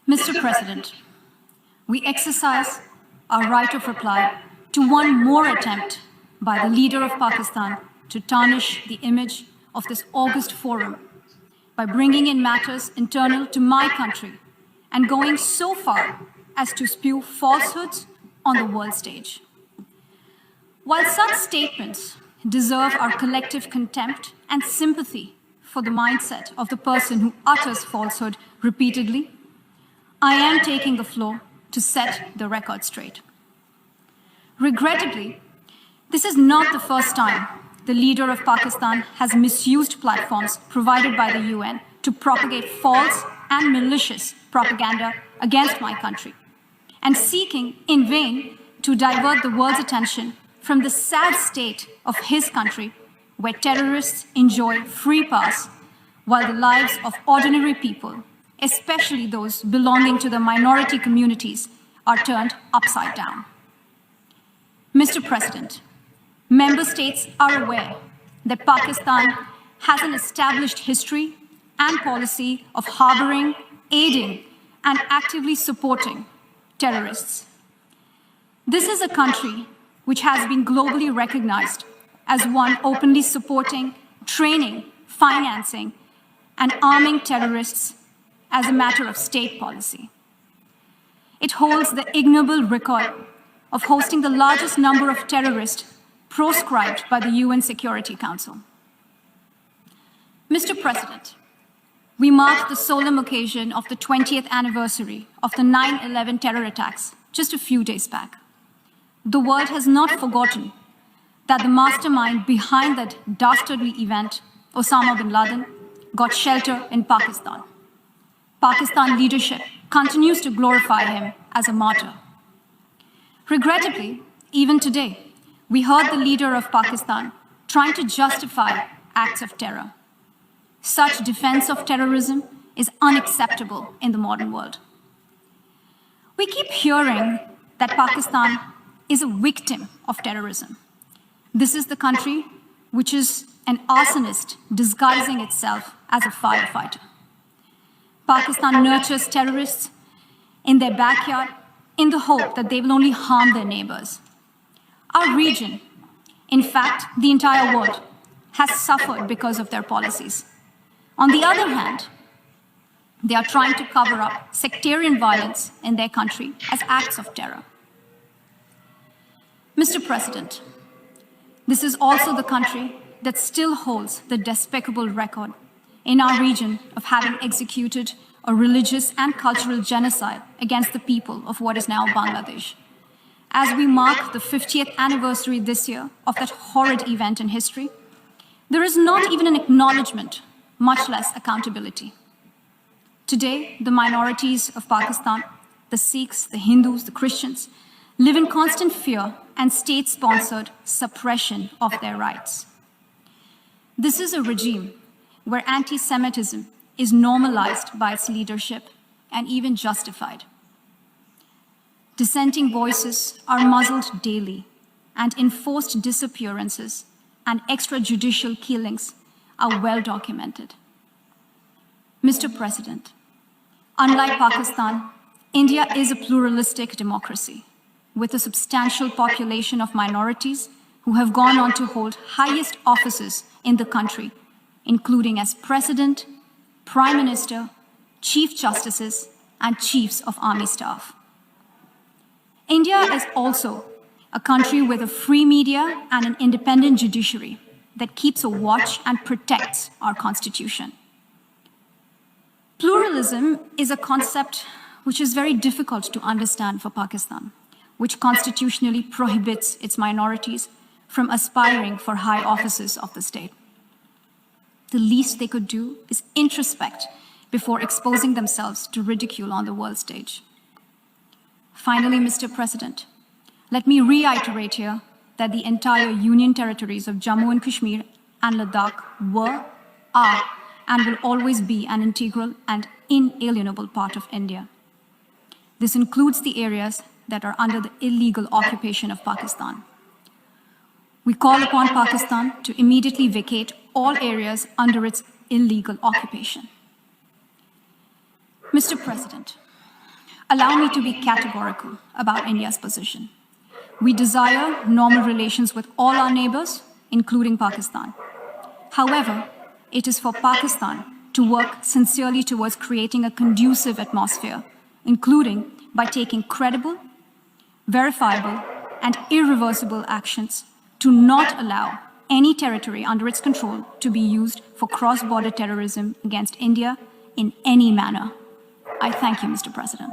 Mr. President, we exercise our right of reply to one more attempt by the leader of Pakistan to tarnish the image of this august forum by bringing in matters internal to my country and going so far as to spew falsehoods on the world stage. While such statements deserve our collective contempt and sympathy for the mindset of the person who utters falsehood repeatedly, I am taking the floor to set the record straight. Regrettably, this is not the first time the leader of Pakistan has misused platforms provided by the UN to propagate false and malicious propaganda against my country, and seeking in vain to divert the world's attention from the sad state of his country, where terrorists enjoy free pass while the lives of ordinary people, especially those belonging to the minority communities, are turned upside down. Mr. President, member states are aware that Pakistan has an established history and policy of harboring, aiding, and actively supporting terrorists. This is a country which has been globally recognized as one openly supporting, training, financing, and arming terrorists as a matter of state policy. It holds the ignoble record of hosting the largest number of terrorists proscribed by the UN Security Council. Mr. President, we marked the solemn occasion of the 20th anniversary of the 9/11 terror attacks just a few days back. The world has not forgotten that the mastermind behind that dastardly event, Osama bin Laden, got shelter in Pakistan. Pakistan leadership continues to glorify him as a martyr. Regrettably, even today, we heard the leader of Pakistan trying to justify acts of terror. Such defense of terrorism is unacceptable in the modern world. We keep hearing that Pakistan is a victim of terrorism. This is the country which is an arsonist disguising itself as a firefighter. Pakistan nurtures terrorists in their backyard in the hope that they will only harm their neighbors. Our region, in fact, the entire world, has suffered because of their policies. On the other hand, they are trying to cover up sectarian violence in their country as acts of terror. Mr. President, this is also the country that still holds the despicable record in our region of having executed a religious and cultural genocide against the people of what is now Bangladesh. As we mark the 50th anniversary this year of that horrid event in history, there is not even an acknowledgement, much less accountability. Today, the minorities of Pakistan, the Sikhs, the Hindus, the Christians, live in constant fear and state-sponsored suppression of their rights. This is a regime where anti-Semitism is normalized by its leadership and even justified. Dissenting voices are muzzled daily, and enforced disappearances and extrajudicial killings are well documented. Mr. President, unlike Pakistan, India is a pluralistic democracy with a substantial population of minorities who have gone on to hold highest offices in the country, including as President, Prime Minister, Chief Justices, and Chiefs of Army Staff. India is also a country with a free media and an independent judiciary that keeps a watch and protects our Constitution. Pluralism is a concept which is very difficult to understand for Pakistan, which constitutionally prohibits its minorities from aspiring for high offices of the state. The least they could do is introspect before exposing themselves to ridicule on the world stage. Finally, Mr. President, let me reiterate here that the entire Union territories of Jammu and Kashmir and Ladakh were, are, and will always be an integral and inalienable part of India. This includes the areas that are under the illegal occupation of Pakistan. We call upon Pakistan to immediately vacate all areas under its illegal occupation. Mr. President, allow me to be categorical about India's position. We desire normal relations with all our neighbors, including Pakistan. However, it is for Pakistan to work sincerely towards creating a conducive atmosphere, including by taking credible, verifiable, and irreversible actions to not allow any territory under its control to be used for cross-border terrorism against India in any manner. I thank you, Mr. President.